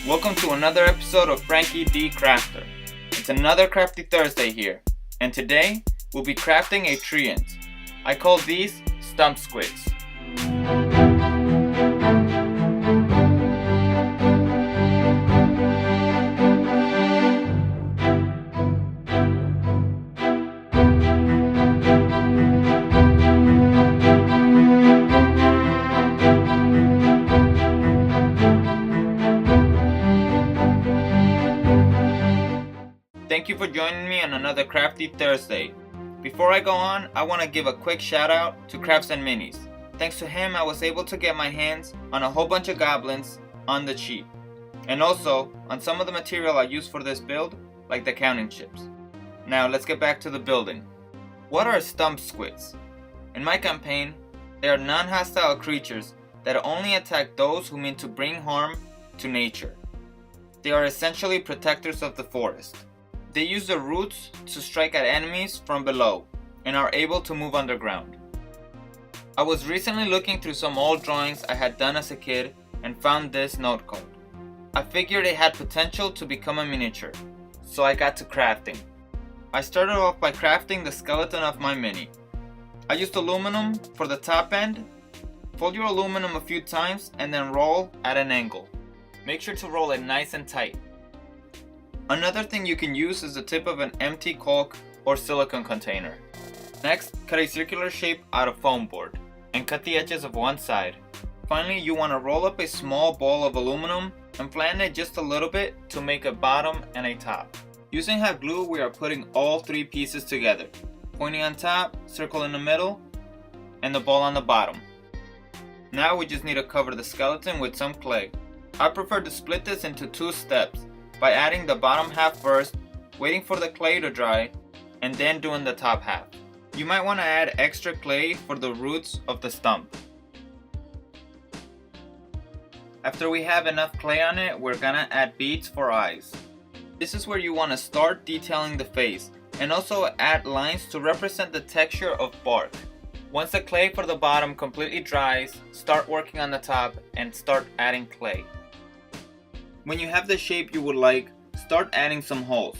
Welcome to another episode of Franky D Crafter. It's another Crafty Thursday here, and today we'll be crafting a Treant. I call these Stump Squids. Thank you for joining me on another Crafty Thursday. Before I go on, I want to give a quick shout out to Crafts and Minis. Thanks to him, I was able to get my hands on a whole bunch of goblins on the cheap. And also, on some of the material I used for this build, like the counting chips. Now let's get back to the building. What are Stump Squids? In my campaign, they are non-hostile creatures that only attack those who mean to bring harm to nature. They are essentially protectors of the forest. They use their roots to strike at enemies from below and are able to move underground. I was recently looking through some old drawings I had done as a kid and found this note card. I figured it had potential to become a miniature, so I got to crafting. I started off by crafting the skeleton of my mini. I used aluminum for the top end. Fold your aluminum a few times and then roll at an angle. Make sure to roll it nice and tight. Another thing you can use is the tip of an empty caulk or silicone container. Next, cut a circular shape out of foam board and cut the edges of one side. Finally, you want to roll up a small ball of aluminum and flatten it just a little bit to make a bottom and a top. Using hot glue, we are putting all three pieces together. Pointing on top, circle in the middle, and the ball on the bottom. Now we just need to cover the skeleton with some clay. I prefer to split this into two steps by adding the bottom half first, waiting for the clay to dry, and then doing the top half. You might want to add extra clay for the roots of the stump. After we have enough clay on it, we're gonna add beads for eyes. This is where you want to start detailing the face, and also add lines to represent the texture of bark. Once the clay for the bottom completely dries, start working on the top and start adding clay. When you have the shape you would like, start adding some holes.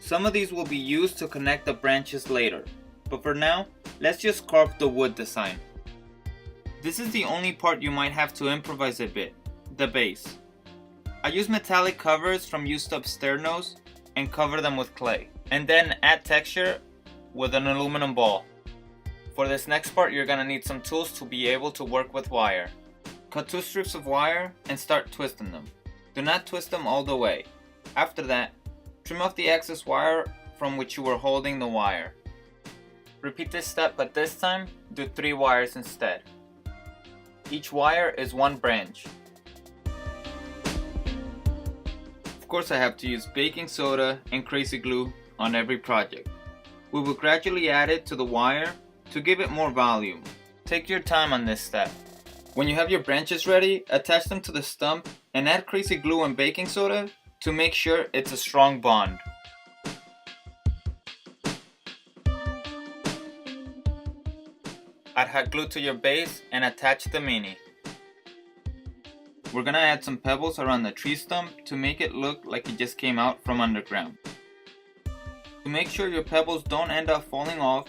Some of these will be used to connect the branches later, but for now, let's just carve the wood design. This is the only part you might have to improvise a bit, the base. I use metallic covers from used up stair nose and cover them with clay, and then add texture with an aluminum ball. For this next part, you're gonna need some tools to be able to work with wire. Cut 2 strips of wire and start twisting them. Do not twist them all the way. After that, trim off the excess wire from which you were holding the wire. Repeat this step, but this time, do 3 wires instead. Each wire is 1 branch. Of course, I have to use baking soda and crazy glue on every project. We will gradually add it to the wire to give it more volume. Take your time on this step. When you have your branches ready, attach them to the stump and add crazy glue and baking soda to make sure it's a strong bond. Add hot glue to your base and attach the mini. We're gonna add some pebbles around the tree stump to make it look like it just came out from underground. To make sure your pebbles don't end up falling off,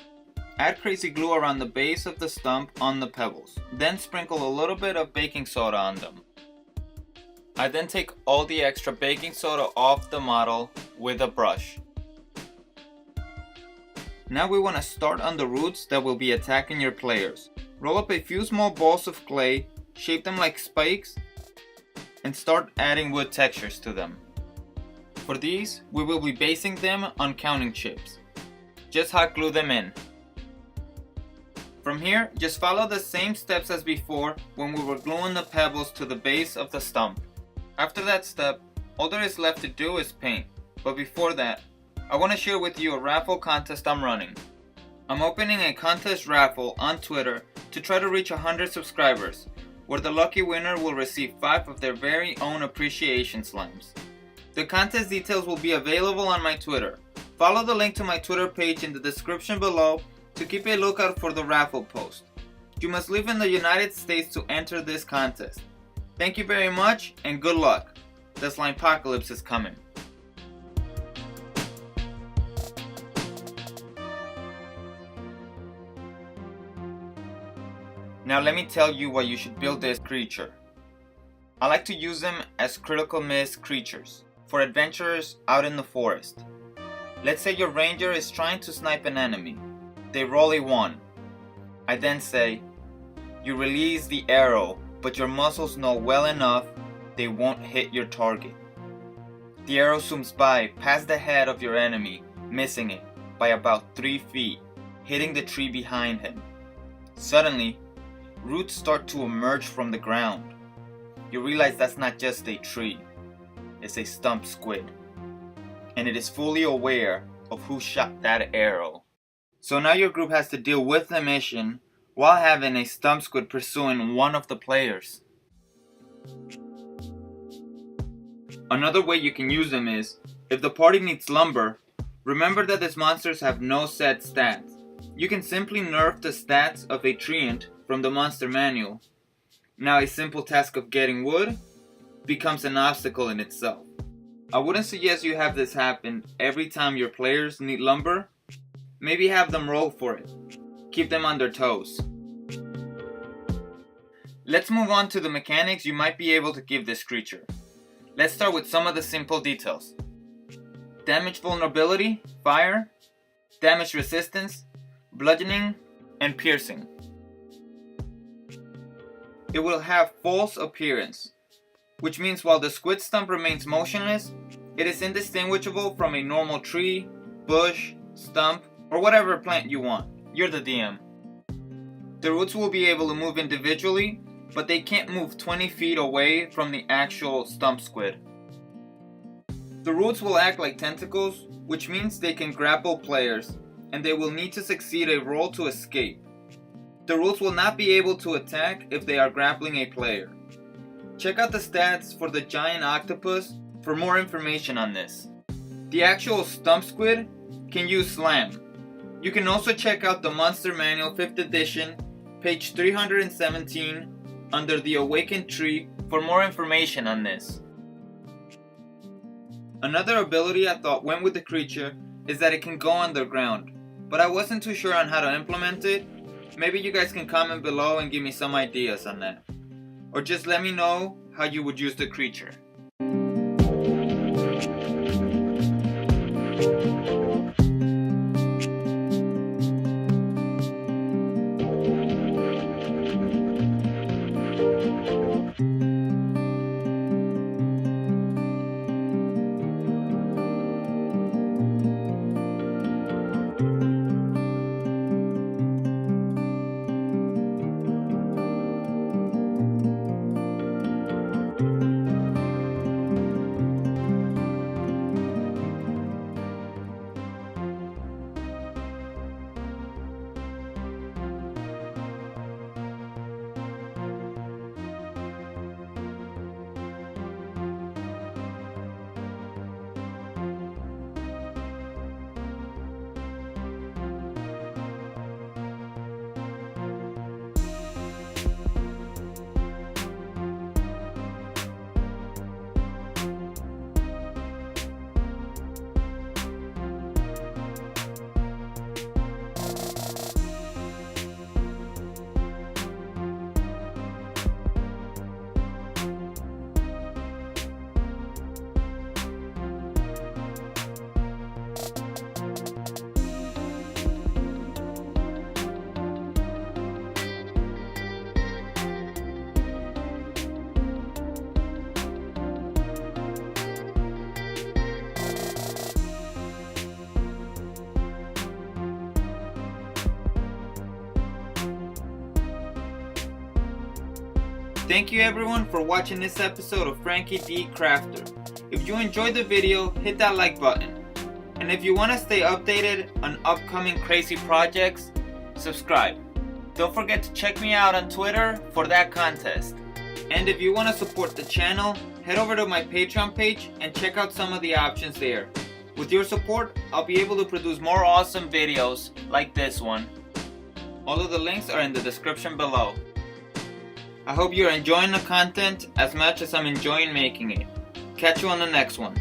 add crazy glue around the base of the stump on the pebbles. Then sprinkle a little bit of baking soda on them. I then take all the extra baking soda off the model with a brush. Now we want to start on the roots that will be attacking your players. Roll up a few small balls of clay, shape them like spikes, and start adding wood textures to them. For these, we will be basing them on counting chips. Just hot glue them in. From here, just follow the same steps as before when we were gluing the pebbles to the base of the stump. After that step, all there is left to do is paint. But before that, I want to share with you a raffle contest I'm running. I'm opening a contest raffle on Twitter to try to reach 100 subscribers, where the lucky winner will receive 5 of their very own appreciation slimes. The contest details will be available on my Twitter. Follow the link to my Twitter page in the description below to keep a lookout for the raffle post. You must live in the United States to enter this contest. Thank you very much and good luck. the Slimepocalypse is coming. Now let me tell you why you should build this creature. I like to use them as critical miss creatures for adventurers out in the forest. Let's say your ranger is trying to snipe an enemy. They roll a 1. I then say, you release the arrow, but your muscles know well enough they won't hit your target. The arrow zooms by past the head of your enemy, missing it by about 3 feet, hitting the tree behind him. Suddenly, roots start to emerge from the ground. You realize that's not just a tree, it's a Stump Squid. And it is fully aware of who shot that arrow. So now your group has to deal with the mission while having a Stump Squid pursuing one of the players. Another way you can use them is, if the party needs lumber, remember that these monsters have no set stats. You can simply nerf the stats of a Treant from the monster manual. Now a simple task of getting wood becomes an obstacle in itself. I wouldn't suggest you have this happen every time your players need lumber. Maybe have them roll for it. Keep them on their toes. Let's move on to the mechanics you might be able to give this creature. Let's start with some of the simple details. Damage vulnerability, fire, damage resistance, bludgeoning, and piercing. It will have false appearance, which means while the squid stump remains motionless, it is indistinguishable from a normal tree, bush, stump, or whatever plant you want. You're the DM. The roots will be able to move individually, but they can't move 20 feet away from the actual Stump Squid. The roots will act like tentacles, which means they can grapple players, and they will need to succeed a roll to escape. The roots will not be able to attack if they are grappling a player. Check out the stats for the giant octopus for more information on this. The actual Stump Squid can use slam. You can also check out the Monster Manual 5th edition, page 317, under the Awakened Tree for more information on this. Another ability I thought went with the creature is that it can go underground, but I wasn't too sure on how to implement it. Maybe you guys can comment below and give me some ideas on that. Or just let me know how you would use the creature. Thank you everyone for watching this episode of Franky D Crafter. If you enjoyed the video, hit that like button. And if you want to stay updated on upcoming crazy projects, subscribe. Don't forget to check me out on Twitter for that contest. And if you want to support the channel, head over to my Patreon page and check out some of the options there. With your support, I'll be able to produce more awesome videos like this one. All of the links are in the description below. I hope you're enjoying the content as much as I'm enjoying making it. catch you on the next one.